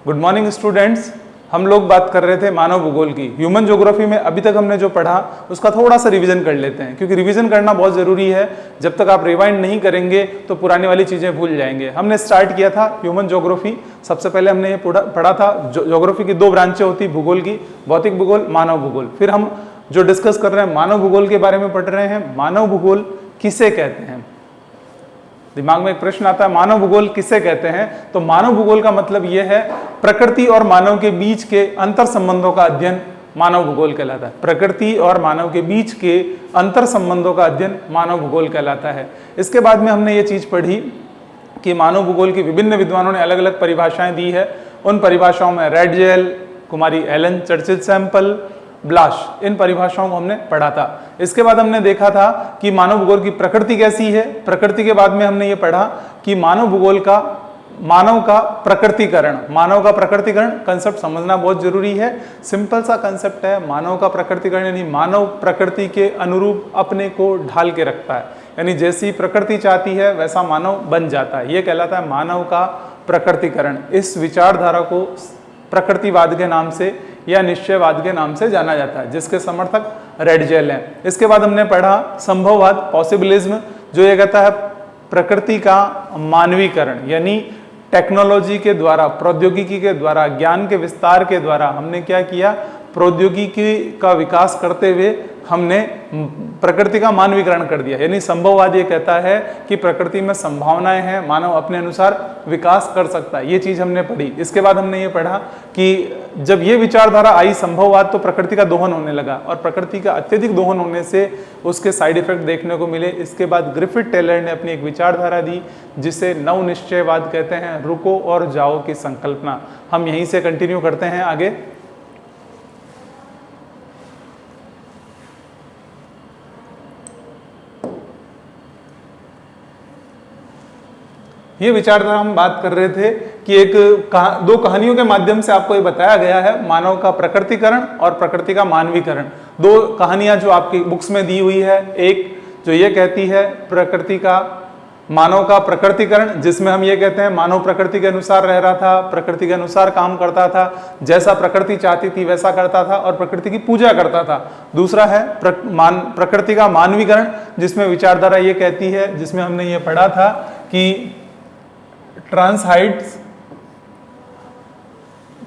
Good morning students. हम लोग बात कर रहे थे मानव भूगोल की। ह्यूमन ज्योग्राफी में अभी तक हमने जो पढ़ा उसका थोड़ा सा रिवीजन कर लेते हैं, क्योंकि रिवीजन करना बहुत ज़रूरी है। जब तक आप रिवाइंड नहीं करेंगे तो पुरानी वाली चीज़ें भूल जाएंगे। हमने स्टार्ट किया था ह्यूमन ज्योग्राफी। सबसे पहले हमने ये पढ़ा था ज्योग्राफी की दो ब्रांचें होती भूगोल की, भौतिक भूगोल, मानव भूगोल। फिर हम जो डिस्कस कर रहे हैं मानव भूगोल के बारे में पढ़ रहे हैं। मानव भूगोल किसे कहते हैं? दिमाग में एक प्रश्न आता है, मानव भूगोल किसे कहते हैं? तो मानव भूगोल का मतलब यह है प्रकृति और मानव के बीच के अंतर संबंधों का अध्ययन मानव भूगोल कहलाता है। प्रकृति और मानव के बीच के अंतर संबंधों का अध्ययन मानव भूगोल कहलाता है। इसके बाद में हमने ये चीज पढ़ी कि मानव भूगोल की विभिन्न विद्वानों ने अलग अलग परिभाषाएं दी है। उन परिभाषाओं में रेडजेल, कुमारी एलन, चर्चिल सैंपल, ब्लाश, इन परिभाषाओं को हमने पढ़ा था। इसके बाद हमने देखा था कि मानव भूगोल की प्रकृति कैसी है। प्रकृति के बाद में हमने ये पढ़ा कि मानव भूगोल का मानव का प्रकृतिकरण कंसेप्ट समझना बहुत जरूरी है। सिंपल सा कंसेप्ट है, मानव का प्रकृतिकरण यानी मानव प्रकृति के अनुरूप अपने को ढाल के रखता है, यानी जैसी प्रकृति चाहती है वैसा मानव बन जाता है। ये कहलाता है मानव का प्रकृतिकरण। इस विचारधारा को प्रकृतिवाद के नाम से या निश्चयवाद के नाम से जाना जाता है, जिसके समर्थक रेडजेल हैं। इसके बाद हमने पढ़ा संभववाद, पॉसिबिलिज्म, जो ये कहता है प्रकृति का मानवीकरण, यानी टेक्नोलॉजी के द्वारा, प्रौद्योगिकी के द्वारा, ज्ञान के विस्तार के द्वारा हमने क्या किया, प्रौद्योगिकी का विकास करते हुए हमने प्रकृति का मानवीकरण कर दिया। यानी संभववाद ये कहता है कि प्रकृति में संभावनाएं हैं, मानव अपने अनुसार विकास कर सकता है। ये चीज हमने पढ़ी। इसके बाद हमने ये पढ़ा कि जब ये विचारधारा आई संभववाद, तो प्रकृति का दोहन होने लगा, और प्रकृति का अत्यधिक दोहन होने से उसके साइड इफेक्ट देखने को मिले। इसके बाद ग्रिफिथ टेलर ने अपनी एक विचारधारा दी जिसे नव निश्चयवाद कहते हैं, रुको और जाओ की संकल्पना। हम यहीं से कंटिन्यू करते हैं आगे। ये विचारधारा हम बात कर रहे थे कि दो कहानियों के माध्यम से आपको ये बताया गया है मानव का प्रकृतिकरण और प्रकृति का मानवीकरण। दो कहानियां जो आपकी बुक्स में दी हुई है, एक जो ये कहती है प्रकृति का मानव का प्रकृतिकरण, जिसमें हम ये कहते हैं मानव प्रकृति के अनुसार रह रहा था, प्रकृति के अनुसार काम करता था, जैसा प्रकृति चाहती थी वैसा करता था और प्रकृति की पूजा करता था। दूसरा है प्रकृति का मानवीकरण, जिसमें विचारधारा ये कहती है, जिसमें हमने ये पढ़ा था कि ट्रांसहाइट्स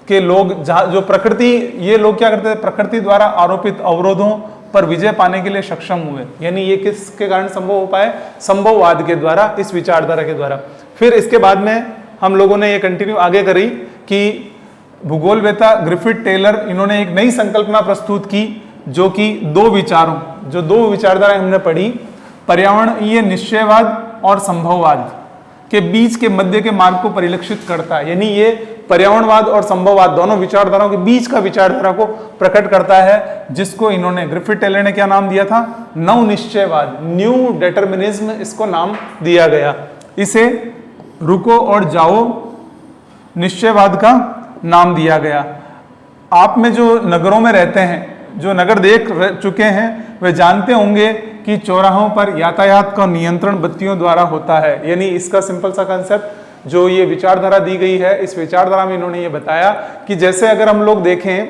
के लोग जो प्रकृति, ये लोग क्या करते थे, प्रकृति द्वारा आरोपित अवरोधों पर विजय पाने के लिए सक्षम हुए। यानी ये किसके कारण संभव हो पाए? संभववाद के द्वारा, इस विचारधारा के द्वारा। फिर इसके बाद में हम लोगों ने ये कंटिन्यू आगे करी कि भूगोलवेत्ता ग्रिफिथ टेलर, इन्होंने एक नई संकल्पना प्रस्तुत की, जो कि दो विचारधाराएं हमने पढ़ी, पर्यावरणीय निश्चयवाद और संभववाद के बीच के मध्य के मार्ग को परिलक्षित करता है। यानी ये पर्यावरणवाद और संभववाद दोनों विचारधाराओं के बीच का विचारधारा को प्रकट करता है, जिसको इन्होंने ग्रिफिथ टेलर ने क्या नाम दिया था? नव निश्चयवाद, न्यू डिटर्मिनिज्म इसको नाम दिया गया। इसे रुको और जाओ निश्चयवाद का नाम दिया गया। आप में जो नगरों में रहते हैं, जो नगर देख चुके हैं, वे जानते होंगे कि चौराहों पर यातायात का नियंत्रण बत्तियों द्वारा होता है। यानी इसका सिंपल सा कंसेप्ट जो ये विचारधारा दी गई है, इस विचारधारा में इन्होंने ये बताया कि जैसे अगर हम लोग देखें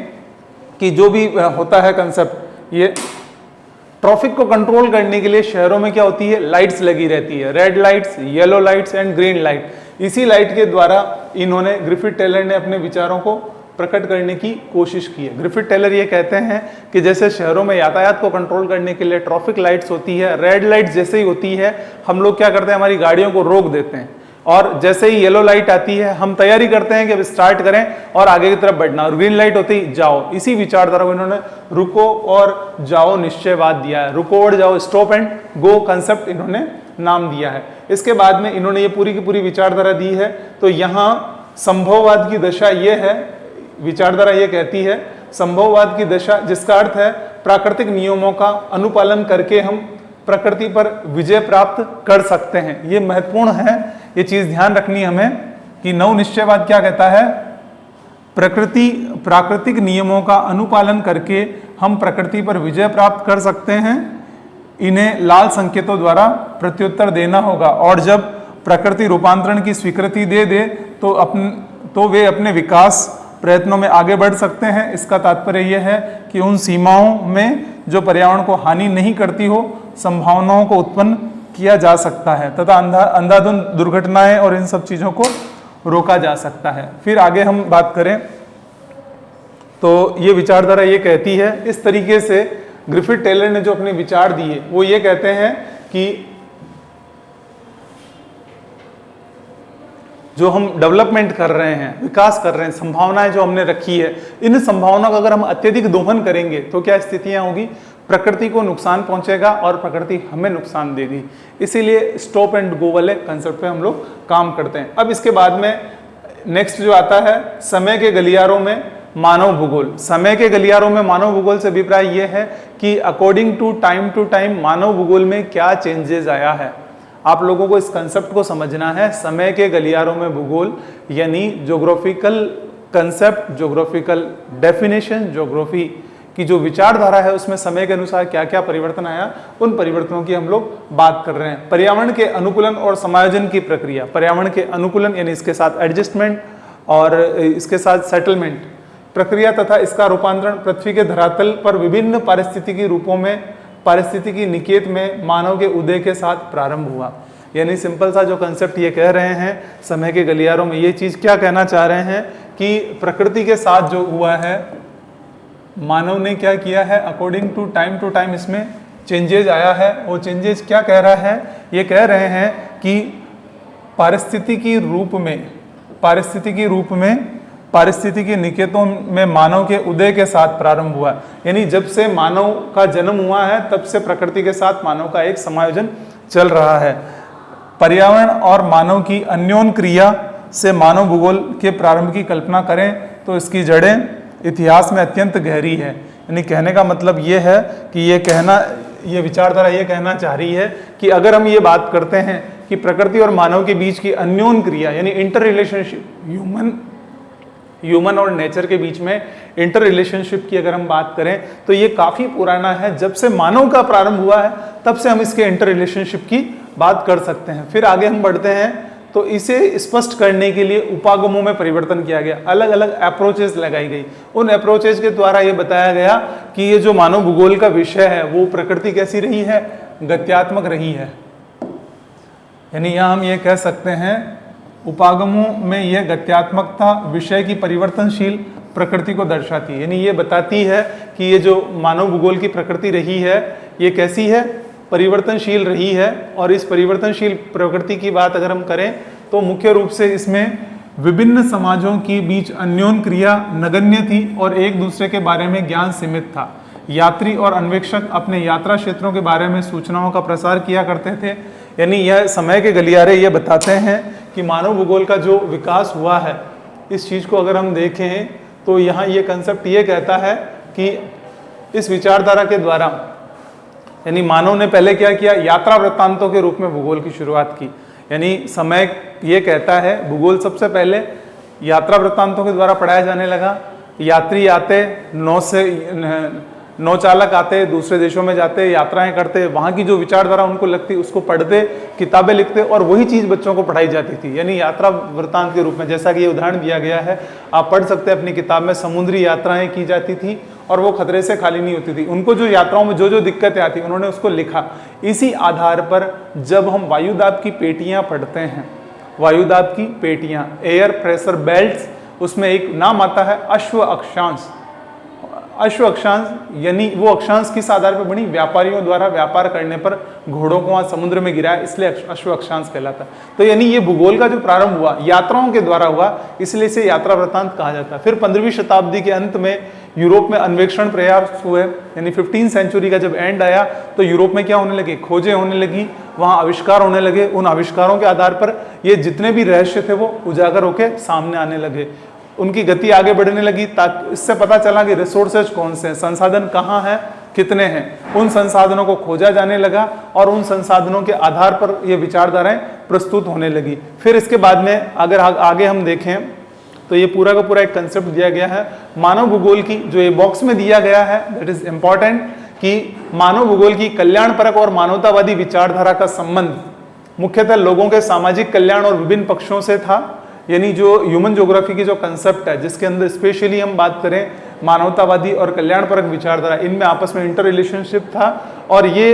कि जो भी होता है कंसेप्ट, ये ट्रैफिक को कंट्रोल करने के लिए शहरों में क्या होती है, लाइट्स लगी रहती है, red lights, yellow lights and green light. इसी लाइट के द्वारा इन्होंने, ग्रिफिथ टेलर ने अपने विचारों को प्रकट करने की कोशिश की है। ग्रिफिथ टेलर ये कहते हैं कि जैसे शहरों में यातायात को कंट्रोल करने के लिए ट्रैफिक लाइट्स होती है, रेड लाइट जैसे ही होती है हम लोग क्या करते हैं, हमारी गाड़ियों को रोक देते हैं, और जैसे ही येलो लाइट आती है हम तैयारी करते हैं कि अब स्टार्ट करें और आगे की तरफ बढ़ना, और ग्रीन लाइट होती ही जाओ। इसी विचारधारा को इन्होंने रुको और जाओ निश्चयवाद दिया है। रुको और जाओ, स्टॉप एंड गो कंसेप्ट इन्होंने नाम दिया है। इसके बाद में इन्होंने ये पूरी की पूरी विचारधारा दी है। तो यहाँ संभववाद की दशा ये है, विचारधारा ये कहती है संभववाद की दशा, जिसका अर्थ है प्राकृतिक नियमों का अनुपालन करके हम प्रकृति पर विजय प्राप्त कर सकते हैं। ये महत्वपूर्ण है, ये चीज ध्यान रखनी हमें कि नव निश्चयवाद क्या कहता है, प्राकृतिक नियमों का अनुपालन करके हम प्रकृति पर विजय प्राप्त कर सकते हैं। इन्हें लाल संकेतों द्वारा प्रत्युत्तर देना होगा, और जब प्रकृति रूपांतरण की स्वीकृति दे दे तो वे अपने विकास प्रयत्नों में आगे बढ़ सकते हैं। इसका तात्पर्य यह है कि उन सीमाओं में जो पर्यावरण को हानि नहीं करती हो, संभावनाओं को उत्पन्न किया जा सकता है तथा अंधाधुंध दुर्घटनाएं और इन सब चीजों को रोका जा सकता है। फिर आगे हम बात करें तो ये विचारधारा ये कहती है, इस तरीके से ग्रिफिथ टेलर ने जो अपने विचार दिए वो ये कहते हैं कि जो हम डेवलपमेंट कर रहे हैं, विकास कर रहे हैं, संभावनाएं जो हमने रखी है, इन संभावनाओं का अगर हम अत्यधिक दोहन करेंगे तो क्या स्थितियां होगी, प्रकृति को नुकसान पहुंचेगा और प्रकृति हमें नुकसान देगी। इसीलिए स्टॉप एंड गो वाले कंसेप्ट पे हम लोग काम करते हैं। अब इसके बाद में नेक्स्ट जो आता है, समय के गलियारों में मानव भूगोल। समय के गलियारों में मानव भूगोल से अभिप्राय यह है कि अकॉर्डिंग टू टाइम मानव भूगोल में क्या चेंजेस आया है। आप लोगों को इस कंसेप्ट को समझना है। समय के गलियारों में भूगोल यानी geographical concept, geographical definition, geography की जो विचारधारा है उसमें समय के अनुसार क्या क्या परिवर्तन आया, उन परिवर्तनों की हम लोग बात कर रहे हैं। पर्यावरण के अनुकूलन और समायोजन की प्रक्रिया, पर्यावरण के अनुकूलन यानी इसके साथ एडजस्टमेंट और इसके साथ सेटलमेंट प्रक्रिया तथा इसका रूपांतरण पृथ्वी के धरातल पर विभिन्न पारिस्थितिकी रूपों में, पारिस्थितिकी निकेत में मानव के उदय के साथ प्रारंभ हुआ। यानी सिंपल सा जो कंसेप्ट ये कह रहे हैं समय के गलियारों में, ये चीज क्या कहना चाह रहे हैं कि प्रकृति के साथ जो हुआ है, मानव ने क्या किया है, अकॉर्डिंग टू टाइम इसमें चेंजेज आया है। वो चेंजेस क्या कह रहा है, ये कह रहे हैं कि पारिस्थितिकी रूप में पारिस्थितिकी निकेतों में मानव के उदय के साथ प्रारंभ हुआ। यानी जब से मानव का जन्म हुआ है तब से प्रकृति के साथ मानव का एक समायोजन चल रहा है। पर्यावरण और मानव की अन्योन्य क्रिया से मानव भूगोल के प्रारंभ की कल्पना करें तो इसकी जड़ें इतिहास में अत्यंत गहरी है। यानी कहने का मतलब ये है कि ये विचारधारा ये कहना चाह रही है कि अगर हम ये बात करते हैं कि प्रकृति और मानव के बीच की अन्योन्य क्रिया यानी इंटर रिलेशनशिप, ह्यूमन और नेचर के बीच में इंटर रिलेशनशिप की अगर हम बात करें तो ये काफी पुराना है। जब से मानव का प्रारंभ हुआ है तब से हम इसके इंटर रिलेशनशिप की बात कर सकते हैं। फिर आगे हम बढ़ते हैं तो इसे स्पष्ट करने के लिए उपागमों में परिवर्तन किया गया, अलग अलग अप्रोचेस लगाई गई। उन अप्रोचेस के द्वारा ये बताया गया कि ये जो मानव भूगोल का विषय है वो प्रकृति कैसी रही है, गत्यात्मक रही है। यानी यहाँ हम ये कह सकते हैं उपागमों में यह गत्यात्मकता विषय की परिवर्तनशील प्रकृति को दर्शाती है। यानी ये बताती है कि ये जो मानव भूगोल की प्रकृति रही है ये कैसी है, परिवर्तनशील रही है। और इस परिवर्तनशील प्रकृति की बात अगर हम करें तो मुख्य रूप से इसमें विभिन्न समाजों के बीच अन्योन्य क्रिया नगण्य थी और एक दूसरे के बारे में ज्ञान सीमित था। यात्री और अन्वेषक अपने यात्रा क्षेत्रों के बारे में सूचनाओं का प्रसार किया करते थे। यानी यह समय के गलियारे ये बताते हैं कि मानव भूगोल का जो विकास हुआ है, इस चीज़ को अगर हम देखें तो यहाँ ये कंसेप्ट ये कहता है कि इस विचारधारा के द्वारा यानी मानव ने पहले क्या किया, यात्रा वृत्तांतों के रूप में भूगोल की शुरुआत की। यानी समय ये कहता है भूगोल सबसे पहले यात्रा वृत्तांतों के द्वारा पढ़ाया जाने लगा। यात्री आते, नौचालक आते, दूसरे देशों में जाते, यात्राएं करते, वहाँ की जो विचारधारा उनको लगती उसको पढ़ते, किताबें लिखते और वही चीज़ बच्चों को पढ़ाई जाती थी। यानी यात्रा वृत्तांत के रूप में, जैसा कि ये उदाहरण दिया गया है, आप पढ़ सकते हैं अपनी किताब में, समुद्री यात्राएं की जाती थी और वो खतरे से खाली नहीं होती थी। उनको जो यात्राओं में जो जो दिक्कतें आती उन्होंने उसको लिखा। इसी आधार पर जब हम वायुदाब की पेटियाँ पढ़ते हैं, वायुदाब की पेटियाँ, एयर प्रेशर बेल्ट्स, उसमें एक नाम आता है अश्व अक्षांश। अश्व अक्षांश यानी वो अक्षांश किस आधार पर बनी, व्यापारियों द्वारा व्यापार करने पर घोड़ों को वहां समुद्र में गिराया, इसलिए अश्व अक्षांश कहलाता है। तो यानी ये भूगोल का जो प्रारंभ हुआ यात्राओं के द्वारा हुआ, इसलिए इसे यात्रा वृत्तांत कहा जाता है। फिर 15वीं शताब्दी के अंत में यूरोप में अन्वेषण प्रयास हुए। यानी 15th सेंचुरी का जब एंड आया तो यूरोप में क्या होने लगे, खोजें होने लगी, वहां आविष्कार होने लगे। उन आविष्कारों के आधार पर ये जितने भी रहस्य थे वो उजागर होकर सामने आने लगे, उनकी गति आगे बढ़ने लगी। ताकि इससे पता चला कि रिसोर्सेज कौन से हैं, संसाधन कहाँ हैं, कितने हैं। उन संसाधनों को खोजा जाने लगा और उन संसाधनों के आधार पर ये विचारधाराएं प्रस्तुत होने लगी। फिर इसके बाद में अगर आगे हम देखें तो ये पूरा का पूरा एक कंसेप्ट दिया गया है मानव भूगोल की, जो ये बॉक्स में दिया गया है, दैट इज इंपॉर्टेंट, कि मानव भूगोल की कल्याणपरक और मानवतावादी विचारधारा का संबंध मुख्यतः लोगों के सामाजिक कल्याण और विभिन्न पक्षों से था। यानी जो ह्यूमन ज्योग्राफी की जो कंसेप्ट है, जिसके अंदर स्पेशली हम बात करें मानवतावादी और कल्याणपरक विचारधारा, इनमें आपस में इंटर रिलेशनशिप था। और ये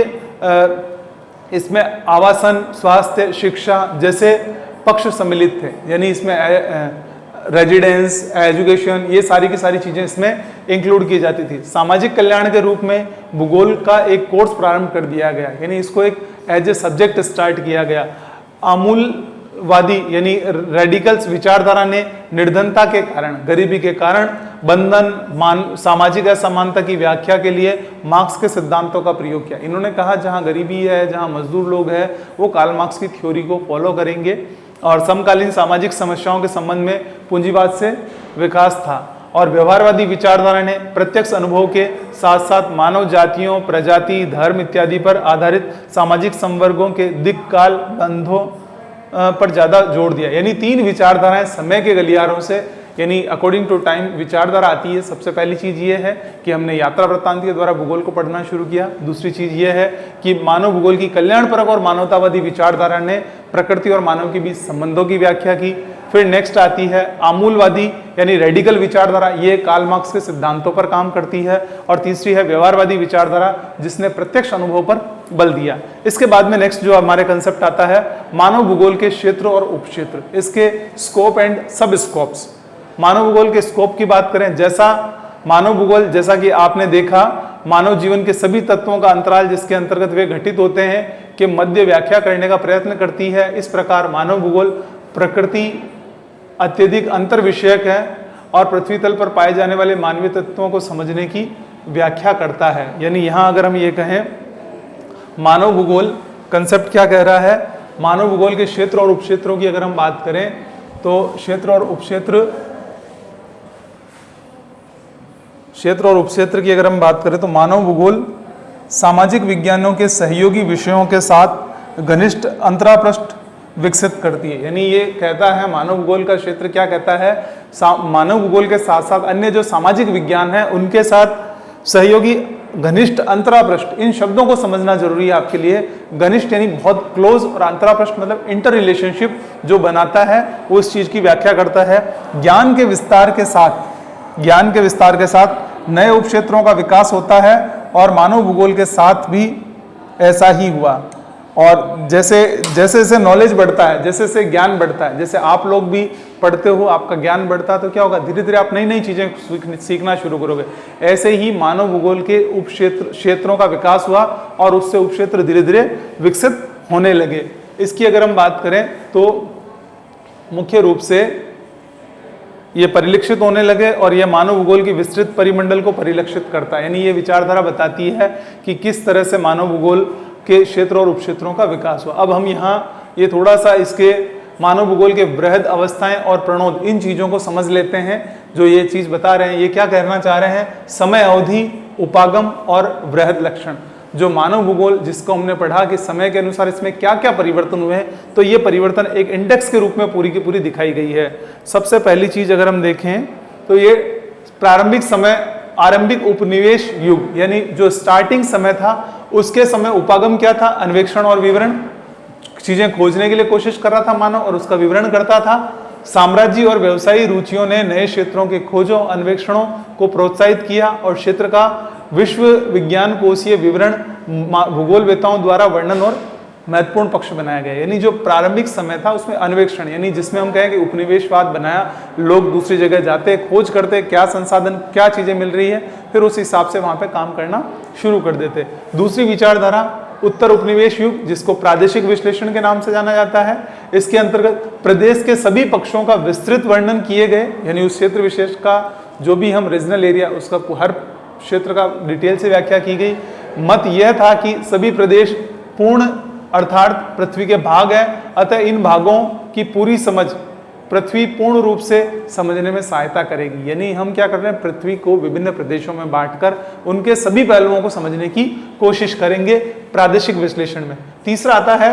इसमें आवासन, स्वास्थ्य, शिक्षा जैसे पक्ष सम्मिलित थे। यानी इसमें रेजिडेंस, एजुकेशन, ये सारी की सारी चीजें इसमें इंक्लूड की जाती थी। सामाजिक कल्याण के रूप में भूगोल का एक कोर्स प्रारंभ कर दिया गया, यानी इसको एक एज ए सब्जेक्ट स्टार्ट किया गया। आमूलवादी यानी रेडिकल्स विचारधारा ने निर्धनता के कारण, गरीबी के कारण बंधन, सामाजिक असमानता की व्याख्या के लिए मार्क्स के सिद्धांतों का प्रयोग किया। इन्होंने कहा जहां गरीबी है, जहां मजदूर लोग हैं, वो कार्ल मार्क्स की थ्योरी को फॉलो करेंगे। और समकालीन सामाजिक समस्याओं के संबंध में पूंजीवाद से विकास था। और व्यवहारवादी विचारधारा ने प्रत्यक्ष अनुभव के साथ साथ मानव जातियों, प्रजाति, धर्म इत्यादि पर आधारित सामाजिक संवर्गों के दिक्काल बंधों पर ज्यादा जोर दिया। यानी 3 विचारधाराएं समय के गलियारों से, यानी अकॉर्डिंग टू टाइम विचारधारा आती है। सबसे पहली चीज ये है कि हमने यात्रा वृत्तांत के द्वारा भूगोल को पढ़ना शुरू किया। दूसरी चीज ये है कि मानव भूगोल की कल्याणपरक और मानवतावादी विचारधारा ने प्रकृति और मानव के बीच संबंधों की व्याख्या की। फिर नेक्स्ट आती है आमूलवादी यानी रेडिकल विचारधारा, ये कार्ल मार्क्स के सिद्धांतों पर काम करती है। और तीसरी है व्यवहारवादी विचारधारा, जिसने प्रत्यक्ष अनुभव पर बल दिया। इसके बाद में नेक्स्ट जो हमारे कंसेप्ट आता है मानव भूगोल के क्षेत्र और उपक्षेत्र, इसके स्कोप एंड सब स्कोप्स। मानव भूगोल के स्कोप की बात करें, जैसा मानव भूगोल, जैसा कि आपने देखा, मानव जीवन के सभी तत्वों का अंतराल जिसके अंतर्गत वे घटित होते हैं के मध्य व्याख्या करने का प्रयत्न करती है। इस प्रकार मानव भूगोल प्रकृति अत्यधिक अंतर विषयक है और पृथ्वी तल पर पाए जाने वाले मानवीय तत्वों को समझने की व्याख्या करता है। यानी यहाँ अगर हम ये कहें मानव भूगोल कंसेप्ट क्या कह रहा है, मानव भूगोल के क्षेत्र और उपक्षेत्रों की अगर हम बात करें तो क्षेत्र और उपक्षेत्र की अगर हम बात करें तो मानव भूगोल सामाजिक विज्ञानों के सहयोगी विषयों के साथ घनिष्ठ अंतरापृष्ठ विकसित करती है। यानी ये कहता है मानव भूगोल का क्षेत्र क्या कहता है, मानव भूगोल के साथ साथ अन्य जो सामाजिक विज्ञान है उनके साथ सहयोगी घनिष्ठ अंतरापृष्ठ, इन शब्दों को समझना जरूरी है आपके लिए। घनिष्ठ यानी बहुत क्लोज और अंतरापृष्ठ मतलब इंटर रिलेशनशिप जो बनाता है वो इस चीज की व्याख्या करता है। ज्ञान के विस्तार के साथ नए उपक्षेत्रों का विकास होता है और मानव भूगोल के साथ भी ऐसा ही हुआ। और जैसे जैसे नॉलेज बढ़ता है, जैसे ज्ञान बढ़ता है, जैसे आप लोग भी पढ़ते हो, आपका ज्ञान बढ़ता है तो क्या होगा, धीरे धीरे आप नई नई चीजें सीखना शुरू करोगे। ऐसे ही मानव भूगोल के क्षेत्रों का विकास हुआ और उससे उपक्षेत्र धीरे धीरे विकसित होने लगे। इसकी अगर हम बात करें तो मुख्य रूप से ये परिलक्षित होने लगे और ये मानव भूगोल की विस्तृत परिमंडल को परिलक्षित करता है। यानी ये विचारधारा बताती है कि किस तरह से मानव भूगोल के क्षेत्र और उपक्षेत्रों का विकास हुआ। अब हम यहाँ ये थोड़ा सा इसके मानव भूगोल के बृहद अवस्थाएं और प्रणोद, इन चीजों को समझ लेते हैं। जो ये चीज बता रहे हैं ये क्या कहना चाह रहे हैं, समय अवधि, उपागम और बृहद लक्षण। जो मानव भूगोल जिसको हमने पढ़ा कि समय के अनुसार इसमें क्या क्या परिवर्तन हुए हैं, तो ये परिवर्तन एक इंडेक्स के रूप में पूरी की पूरी दिखाई गई है। सबसे पहली चीज अगर हम देखें तो ये प्रारंभिक समय, आरंभिक उपनिवेश युग, यानी जो स्टार्टिंग समय था उसके समय उपागम क्या था, अन्वेषण और विवरण, चीजें खोजने के लिए कोशिश कर रहा था मानव और उसका विवरण करता था। साम्राज्य और व्यवसायी रुचियों ने नए क्षेत्रों के खोजों, अन्वेषणों को प्रोत्साहित किया और क्षेत्र का विश्व विज्ञान कोशीय विवरण भूगोलवेताओं द्वारा वर्णन और महत्वपूर्ण पक्ष बनाया गया। यानी जो प्रारंभिक समय था उसमें अन्वेषण, यानी जिसमें हम कहें कि उपनिवेशवाद बनाया, लोग दूसरी जगह जाते, खोज करते, क्या संसाधन, क्या चीजें मिल रही है, फिर उस हिसाब से वहां पे काम करना शुरू कर देते। दूसरी विचारधारा उत्तर उपनिवेश युग, जिसको प्रादेशिक विश्लेषण के नाम से जाना जाता है। इसके अंतर्गत प्रदेश के सभी पक्षों का विस्तृत वर्णन किए गए, यानी उस क्षेत्र विशेष का जो भी हम रीजनल एरिया, उसका हर क्षेत्र का डिटेल से व्याख्या की गई। मत यह था कि सभी प्रदेश पूर्ण अर्थात पृथ्वी के भाग है, अतः इन भागों की पूरी समझ पृथ्वी पूर्ण रूप से समझने में सहायता करेगी। यानी हम क्या कर रहे हैं, पृथ्वी को विभिन्न प्रदेशों में बांटकर उनके सभी पहलुओं को समझने की कोशिश करेंगे प्रादेशिक विश्लेषण में। तीसरा आता है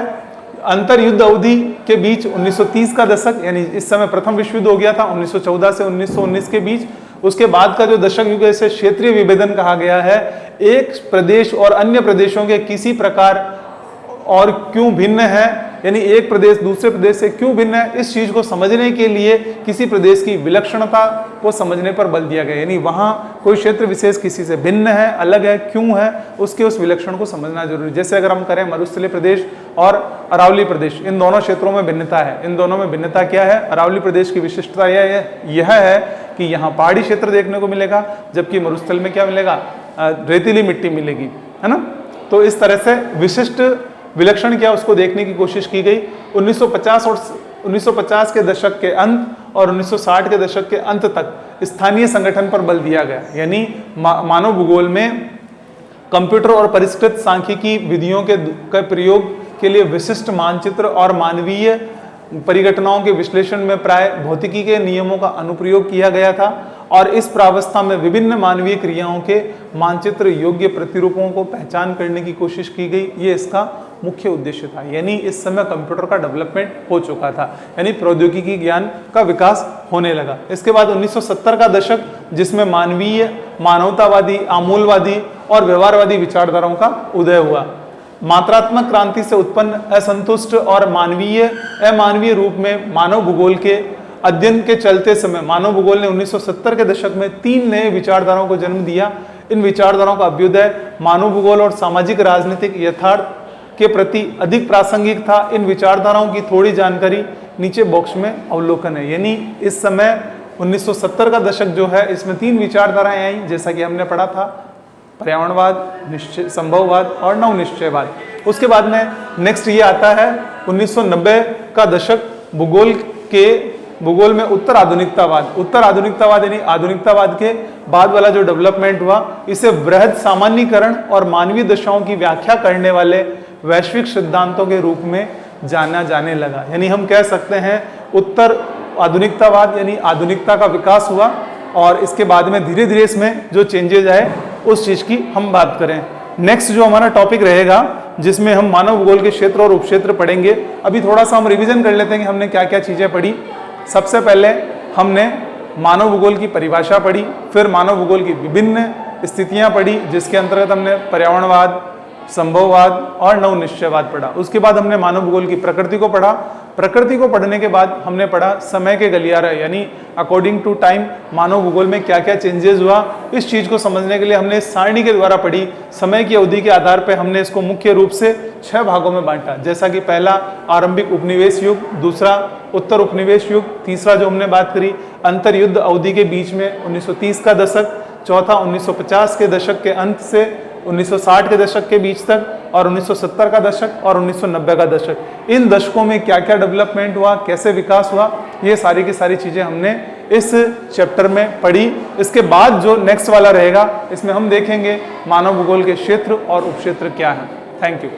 अंतर युद्ध अवधि के बीच 1930 का दशक, यानी इस समय प्रथम विश्व युद्ध हो गया था 1914 से 1919 के बीच। उसके बाद का जो दशक युग है इसे क्षेत्रीय विभेदन कहा गया है। एक प्रदेश और अन्य प्रदेशों के किसी प्रकार और क्यों भिन्न है यानी एक प्रदेश दूसरे प्रदेश से क्यों भिन्न है, इस चीज को समझने के लिए किसी प्रदेश की विलक्षणता को समझने पर बल दिया गया। यानी वहां कोई क्षेत्र विशेष किसी से भिन्न है, अलग है, क्यों है, उसके उस विलक्षण को समझना जरूरी। जैसे अगर हम करें मरुस्थलीय प्रदेश और अरावली प्रदेश, इन दोनों क्षेत्रों में भिन्नता है। इन दोनों में भिन्नता क्या है? अरावली प्रदेश की विशिष्टता यह है कि यहाँ पहाड़ी क्षेत्र देखने को मिलेगा, जबकि मरुस्थल में क्या मिलेगा? रेतीली मिट्टी मिलेगी, है ना। तो इस तरह से विशिष्ट विलक्षण क्या उसको देखने की कोशिश की गई। 1950 के दशक के अंत और 1960 के दशक के अंत तक स्थानीय संगठन पर बल दिया गया। यानी मानव भूगोल में कंप्यूटर और परिष्कृत सांख्यिकी विधियों के प्रयोग के लिए विशिष्ट मानचित्र और मानवीय परिघटनाओं के विश्लेषण में प्राय भौतिकी के नियमों का अनुप्रयोग किया गया था और इस प्रावस्था में विभिन्न मानवीय क्रियाओं के मानचित्र योग्य प्रतिरूपों को पहचान करने की कोशिश की गई। ये इसका मुख्य उद्देश्य था। यानी इस समय कंप्यूटर का डेवलपमेंट हो चुका था, यानी प्रौद्योगिकी ज्ञान का विकास होने लगा। इसके बाद 1970 का दशक, जिसमें मानवीय, मानवतावादी, आमूलवादी और व्यवहारवादी विचारधाराओं का उदय हुआ। मात्रात्मक क्रांति से उत्पन्न असंतुष्ट और अमानवीय रूप में मानव भूगोल के अध्ययन के चलते समय मानव भूगोल ने 1970 के दशक में 3 नए विचारधाराओं को जन्म दिया। इन विचारधाराओं का अभ्युदय मानव भूगोल और सामाजिक राजनीतिक यथार्थ के प्रति अधिक प्रासंगिक था। इन विचारधाराओं की थोड़ी जानकारी नीचे बॉक्स में अवलोकन है। यानी इस समय 1970 का दशक जो है, इसमें 3 विचारधाराएं आई, जैसा कि हमने पढ़ा था, पर्यावरणवाद, संभववाद और नवनिश्चयवाद। उसके बाद में नेक्स्ट ये आता है 1990 का दशक, भूगोल में उत्तर आधुनिकतावाद यानी आधुनिकतावाद के बाद वाला जो डेवलपमेंट हुआ, इसे वृहद सामान्यीकरण और मानवीय दशाओं की व्याख्या करने वाले वैश्विक सिद्धांतों के रूप में जाना जाने लगा। यानी हम कह सकते हैं उत्तर आधुनिकतावाद यानी आधुनिकता का विकास हुआ और इसके बाद में धीरे धीरे इसमें जो चेंजेज आए उस चीज की हम बात करें। नेक्स्ट जो हमारा टॉपिक रहेगा, जिसमें हम मानव भूगोल के क्षेत्र और उपक्षेत्र पढ़ेंगे। अभी थोड़ा सा हम रिवीजन कर लेते हैं कि हमने क्या क्या चीजें पढ़ी। सबसे पहले हमने मानव भूगोल की परिभाषा पढ़ी, फिर मानव भूगोल की विभिन्न स्थितियां पढ़ी, जिसके अंतर्गत हमने पर्यावरणवाद, संभववाद और नवनिश्चयवाद पढ़ा। उसके बाद हमने मानव भूगोल की प्रकृति को पढ़ा। प्रकृति को पढ़ने के बाद हमने पढ़ा समय के गलियारा, यानी अकॉर्डिंग टू टाइम मानव भूगोल में क्या क्या चेंजेस हुआ। इस चीज को समझने के लिए हमने सारणी के द्वारा पढ़ी। समय की अवधि के आधार पर हमने इसको मुख्य रूप से 6 भागों में बांटा, जैसा कि पहला आरंभिक उपनिवेश युग, दूसरा उत्तर उपनिवेश युग, तीसरा जो हमने बात करी अंतर युद्ध अवधि के बीच में 1930 का दशक, चौथा 1950 के दशक के अंत से 1960 के दशक के बीच तक, और 1970 का दशक और 1990 का दशक। इन दशकों में क्या क्या डेवलपमेंट हुआ, कैसे विकास हुआ, ये सारी की सारी चीजें हमने इस चैप्टर में पढ़ी। इसके बाद जो नेक्स्ट वाला रहेगा, इसमें हम देखेंगे मानव भूगोल के क्षेत्र और उपक्षेत्र क्या है। Thank you.